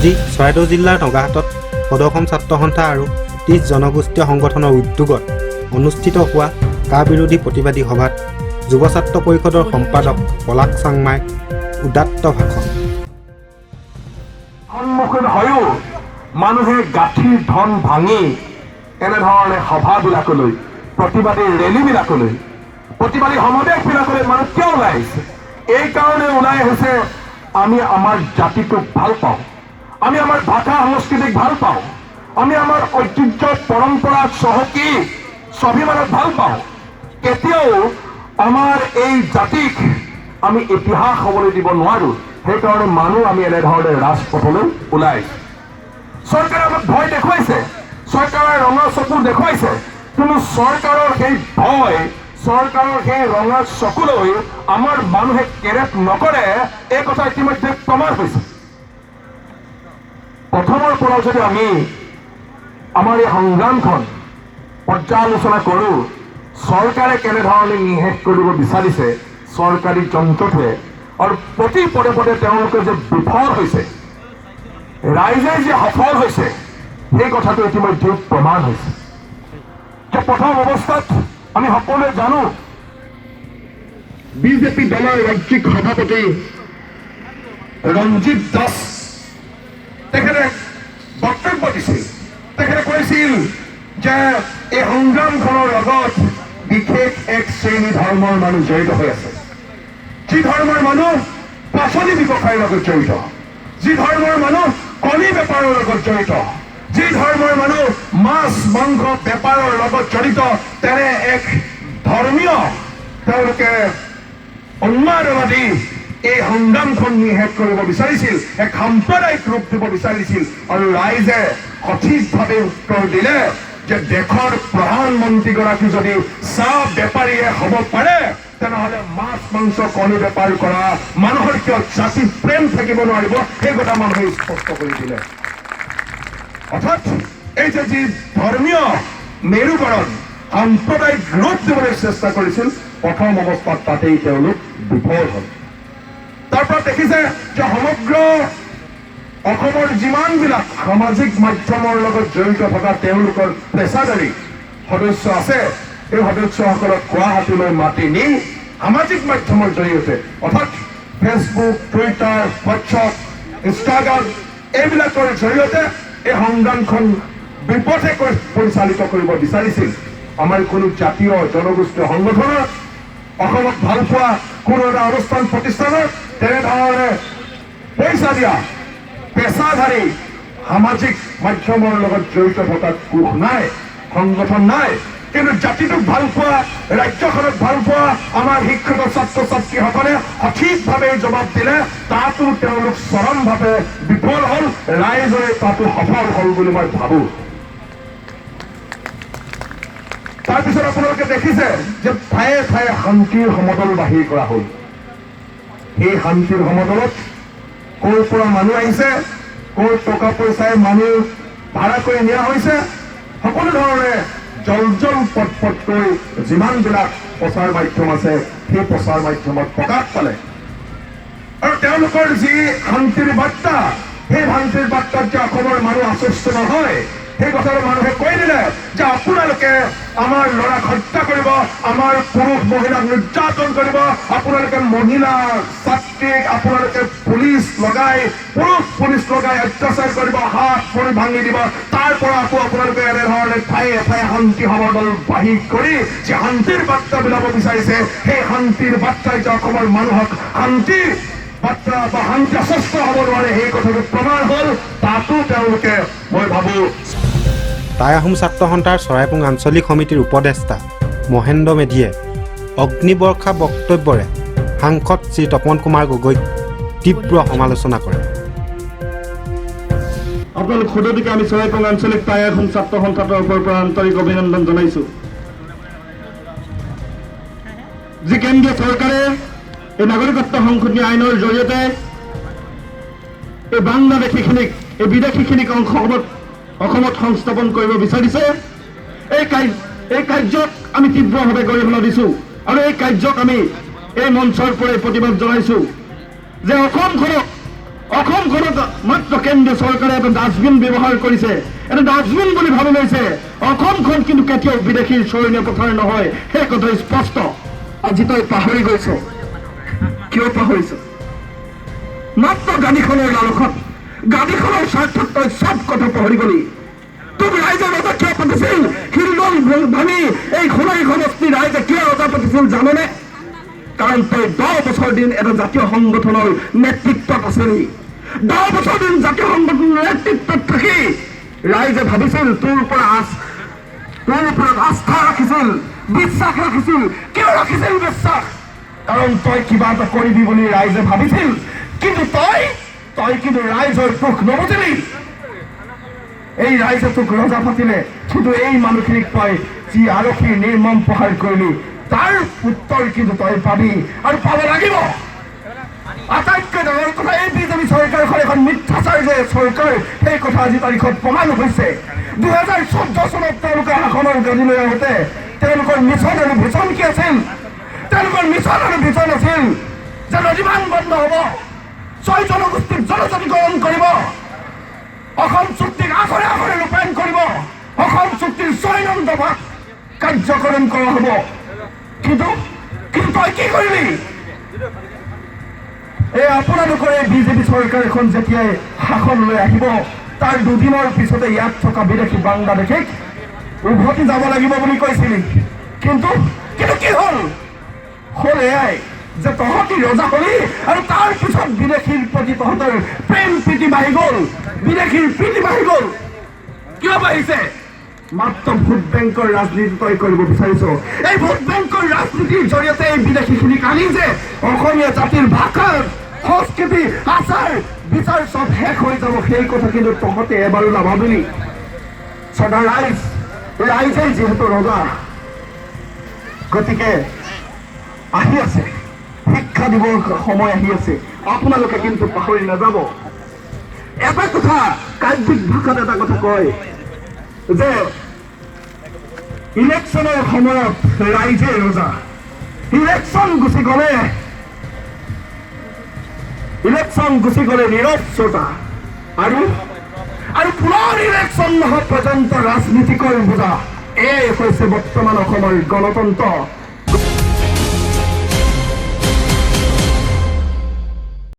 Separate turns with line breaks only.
আজি চৰাইদেউ জিলাৰ নগাহাটত সদৌ ছাত্ৰ সন্থা আৰু 30 জনগোষ্ঠীয় সংগঠনৰ উদ্যোগত অনুষ্ঠিত হোৱা কা বিৰোধী প্ৰতিবাদী সভাত যুৱ ছাত্ৰ পৰিষদৰ সম্পাদক পলাশ চাংমাই উদাত্ত ভাষণ।
সন্মুখীন হয়ও মানুহে গাঁঠিৰ ধন ভাঙি এনেধৰণে সভাবিলাকলৈ, প্ৰতিবাদী ৰেলীবিলাকলৈ, প্ৰতিবাদী সমাৱেশবিলাকলৈ মানুহ কিয় ওলাই আহিছে? এই কাৰণে ওলাই আহিছে, আমি আমাৰ জাতিটোক ভাল পাওঁ, আমি আমাৰ ভাষা সংস্কৃতিক ভাল পাওঁ, আমি আমাৰ ঐতিহ্য পৰম্পৰা চহকী স্বাভিমানক ভাল পাওঁ। কেতিয়াও আমাৰ এই জাতিক আমি ইতিহাস হ'বলৈ দিব নোৱাৰোঁ। সেইকাৰণে মানুহ আমি এনেধৰণে ৰাজপথলৈ ওলাই আহিছোঁ। চৰকাৰে আমাক ভয় দেখুৱাইছে, চৰকাৰে ৰঙা চকু দেখুৱাইছে, কিন্তু চৰকাৰৰ সেই ভয়, চৰকাৰৰ সেই ৰঙা চকুলৈ আমাৰ মানুহে কেৰেপ নকৰে, এই কথা ইতিমধ্যে প্ৰমাণ হৈছে। প্ৰথমৰ পৰা যদি আমি আমাৰ এই সংগ্ৰামখন পৰ্যালোচনা কৰোঁ, চৰকাৰে কেনেধৰণে নিষেধ কৰিব বিচাৰিছে চৰকাৰী যন্ত্ৰটোৱে, আৰু প্ৰতি পদে পদে তেওঁলোকে যে বিফল হৈছে, ৰাইজে যে সফল হৈছে, সেই কথাটো ইতিমধ্যে প্ৰমাণ হৈছে। যে প্ৰথম অৱস্থাত আমি সকলোৱে জানো, বিজেপি দলৰ ৰাজ্যিক সভাপতি ৰঞ্জিত দাস তেখেতে বক্তব্য দিছিল। তেখেতে কৈছিল যে এই সংগ্ৰামখনৰ লগত বিশেষ এক শ্ৰেণী ধৰ্মৰ মানুহ জড়িত হৈ আছে। যি ধৰ্মৰ মানুহ পাচলি ব্যৱসায়ৰ লগত জড়িত, যি ধৰ্মৰ মানুহ কণী বেপাৰৰ লগত জড়িত, যি ধৰ্মৰ মানুহ মাছ মাংস বেপাৰৰ লগত জড়িত, তেনে এক ধৰ্মীয় তেওঁলোকে উন্মাদবাদী এই সংগ্ৰামখন নিষেধ কৰিব বিচাৰিছিল, এক সাম্প্ৰদায়িক ৰূপ দিব বিচাৰিছিল। আৰু ৰাইজে সঠিকভাৱে উত্তৰ দিলে যে দেশৰ প্ৰধানমন্ত্ৰীগৰাকী যদি চাহ বেপাৰীয়ে হ'ব পাৰে, তেনেহ'লে মাছ মাংস কণী বেপাৰ কৰা মানুহৰ কিয় জাতি প্ৰেম থাকিব নোৱাৰিব, সেই কথা মানুহে স্পষ্ট কৰি দিলে। অৰ্থাৎ এই যে যি ধৰ্মীয় মেৰুকৰণ, সাম্প্ৰদায়িক ৰূপ দিবলৈ চেষ্টা কৰিছিল, প্ৰথম অৱস্থাত তাতেই তেওঁলোক বিফল হ'ল। তাৰপৰা দেখিছে যে সমগ্ৰ অসমৰ যিমানবিলাক সামাজিক মাধ্যমৰ লগত জড়িত থকা তেওঁলোকৰ পেচাদাৰী সদস্য আছে, এই সদস্যসকলক গুৱাহাটীলৈ মাতি নি সামাজিক মাধ্যমৰ জৰিয়তে, অৰ্থাৎ ফেচবুক, টুইটাৰ, হোৱাটছআপ, ইনষ্টাগ্ৰাম, এইবিলাকৰ জৰিয়তে এই সংগ্ৰামখন বিপথে পৰিচালিত কৰিব বিচাৰিছিল। আমাৰ কোনো জাতীয় জনগোষ্ঠীয় সংগঠনৰ, অসমক ভাল পোৱা কোনো এটা অনুষ্ঠান প্ৰতিষ্ঠানৰ তেনেধৰণে পইচা দিয়া পেচাধাৰী সামাজিক মাধ্যমৰ লগত জড়িত থকা কোষ নাই, সংগঠন নাই। কিন্তু জাতিটোক ভাল পোৱা, ৰাজ্যখনক ভাল পোৱা আমাৰ শিক্ষিত ছাত্ৰ ছাত্ৰীসকলে সঠিকভাৱে জবাব দিলে, তাতো তেওঁলোক চৰমভাৱে বিফল হ'ল, ৰাইজে তাতো সফল হ'ল বুলি মই ভাবোঁ। তাৰপিছত আপোনালোকে দেখিছে যে ঠায়ে ঠায়ে শান্তিৰ সমদল বাহিৰ কৰা হ'ল। সেই শান্তিৰ সমদলত ক'ৰ পৰা মানুহ আহিছে, ক'ৰ টকা পইচাই মানুহ ভাড়া কৰি নিয়া হৈছে, সকলো ধৰণে জল পটকৈ যিমানবিলাক প্ৰচাৰ মাধ্যম আছে, সেই প্ৰচাৰ মাধ্যমত প্ৰকাশ পালে। আৰু তেওঁলোকৰ যি শান্তিৰ বাৰ্তা, সেই শান্তিৰ বাৰ্তাত যে অসমৰ মানুহ আশ্বস্ত নহয়, সেই কথাটো মানুহে কৈ দিলে যে আপোনালোকে আমাৰ ল'ৰাক হত্যা কৰিব, আমাৰ পুৰুষ মহিলাক নিৰ্যাতন কৰিব, আপোনালোকে মহিলা ছাত্ৰীক আপোনালোকে পুলিচ লগাই অত্যাচাৰ কৰিব, হাত ভৰি ভাঙি দিব। তাৰ পৰা আকৌ আপোনালোকে এনেধৰণে ঠায়ে ঠায়ে শান্তি সমদল বাহিৰ কৰি যে শান্তিৰ বাৰ্তা বিলাব বিচাৰিছে, সেই শান্তিৰ বাৰ্তাই যে অসমৰ মানুহক শান্তিৰ বাৰ্তা বা শান্তি আশ্বস্ত হ'ব নোৱাৰে, সেই কথাটো প্ৰমাণ হ'ল। তাতো তেওঁলোকে মই ভাবোঁ
টাই আহোম ছাত্ৰ সন্থাৰ চৰাইপুং আঞ্চলিক সমিতিৰ উপদেষ্টা মহেন্দ্ৰ মেধিয়ে অগ্নিবৰ্ষা বক্তব্যৰে সাংসদ শ্ৰী তপন কুমাৰ গগৈক তীব্ৰ সমালোচনা কৰে।
আপোনালোক সদতিকে আমি চৰাইপুং আঞ্চলিক টাই আহোম ছাত্ৰ সন্থাৰ তৰফৰ পৰা আন্তৰিক অভিনন্দন জনাইছোঁ। যি কেন্দ্ৰীয় চৰকাৰে এই নাগৰিকত্ব সংশোধনী আইনৰ জৰিয়তে এই বাংলাদেশীখিনিক, এই বিদেশীখিনিক অসমত সংস্থাপন কৰিব বিচাৰিছে, এই কাৰ্যক আমি তীব্ৰভাৱে গৰিহণা দিছোঁ। আৰু এই কাৰ্যক আমি এই মঞ্চৰ পৰাই প্ৰতিবাদ জনাইছোঁ যে অসমখনক অসমখনত মাত্ৰ কেন্দ্ৰীয় চৰকাৰে এটা ডাষ্টবিন ব্যৱহাৰ কৰিছে, এটা ডাষ্টবিন বুলি ভাবি লৈছে। অসমখন কিন্তু কেতিয়াও বিদেশীৰ চৰণীয় পথাৰ নহয়, সেই কথা স্পষ্ট। আজি তই পাহৰি গৈছ। কিয় পাহৰিছ? মাত্ৰ গাড়ীখনৰ লালসত, গাড়ীখনৰ স্বাৰ্থত তই চব কথা পাহৰি গলি। তোক ৰাইজে ৰজা কিয় পাতিছিল? শিলদল ভাঙি এই সোণাৰী সমষ্টিৰ ৰাইজে কিয় ৰজা পাতিছিল জাননে? কাৰণ তই 10 বছৰ দিন এটা জাতীয় সংগঠনৰ নেতৃত্বত আছিলি। 10 বছৰ দিন জাতীয় সংগঠনৰ নেতৃত্বত থাকি ৰাইজে ভাবিছিল তোৰ ওপৰত আস্থা ৰাখিছিল, বিশ্বাস ৰাখিছিল। কিয় ৰাখিছিল বিশ্বাস? কাৰণ তই কিবা এটা কৰিবি বুলি ৰাইজে ভাবিছিল। কিন্তু তই কিন্তু ৰাইজৰ দুখ নবুজিলি। এই ৰাইজে তোক ৰজা পাতিলে, কিন্তু এই মানুহখিনিক তই যি আৰক্ষীৰ নিৰ্মম প্ৰহাৰ কৰিলি তাৰ উত্তৰ কিন্তু তই পাবি আৰু পাব লাগিব। আটাইতকৈ ডাঙৰ কথা, এই বিজেপি চৰকাৰখন এখন মিথ্যাচাৰ যে চৰকাৰ, সেই কথা আজি তাৰিখত প্ৰমাণ হৈছে। 2014 চনত তেওঁলোকে শাসনৰ গাদীলৈ আহোঁতে তেওঁলোকৰ মিছন আৰু ভিছন কি আছিল? তেওঁলোকৰ মিছন আৰু ভিছন আছিল যে নদীবান্ধ বন্ধ হ'ব, 6 জনগোষ্ঠীক জনজাতিকৰণ কৰিব, অসম চুক্তিক আখৰে আখৰে ৰূপায়ণ কৰিব, অসম চুক্তিৰ 6 নং দফাক কাৰ্যকৰণ কৰা হ'ব। কিন্তু তই কি কৰিলি? এই আপোনালোকৰ এই বিজেপি চৰকাৰ এখন যেতিয়াই শাসনলৈ আহিব, তাৰ দুদিনৰ পিছতে ইয়াত থকা বিদেশী বাংলাদেশীক উভতি যাব লাগিব বুলি কৈছিলি। কিন্তু কি হ'ল এয়াই যে তহঁতি ৰজা হলি আৰু তাৰ পিছত বিদেশীৰ প্ৰতি তহঁতৰ প্ৰেম প্ৰীতি বাঢ়ি গ'ল, বিদেশীৰ প্ৰীতি বাঢ়ি গ'ল। কিয় বাঢ়িছে? মাত্ৰ ভোট বেংকৰ ৰাজনীতি তই কৰিব বিচাৰিছ। এই ভোট বেংকৰ ৰাজনীতিৰ জৰিয়তে এই বিদেশীখিনিক আনি যে অসমীয়া জাতিৰ ভাষা, সংস্কৃতি, আচাৰ বিচাৰ চব শেষ হৈ যাব, সেই কথা কিন্তু তহঁতে এবাৰো নাভাবিলি। সদা ৰাইজেই যিহেতু ৰজা, গতিকে আহি আছে শিক্ষা দিবৰ সময় আহি আছে। আপোনালোকে কিন্তু পাহৰি নাযাব। এটা কথা কাব্যিক ভাষাত এটা কথা কয় যে ইলেকশ্যনৰ সময়ত ৰাইজে ৰজা, ইলেকশ্যন গুচি গ'লে নীৰৱ শ্ৰোতা, আৰু পুনৰ ইলেকশ্যন নোহোৱা পৰ্যন্ত ৰাজনীতিকৰ বোজা। এই হৈছে বৰ্তমান অসমৰ গণতন্ত্ৰ।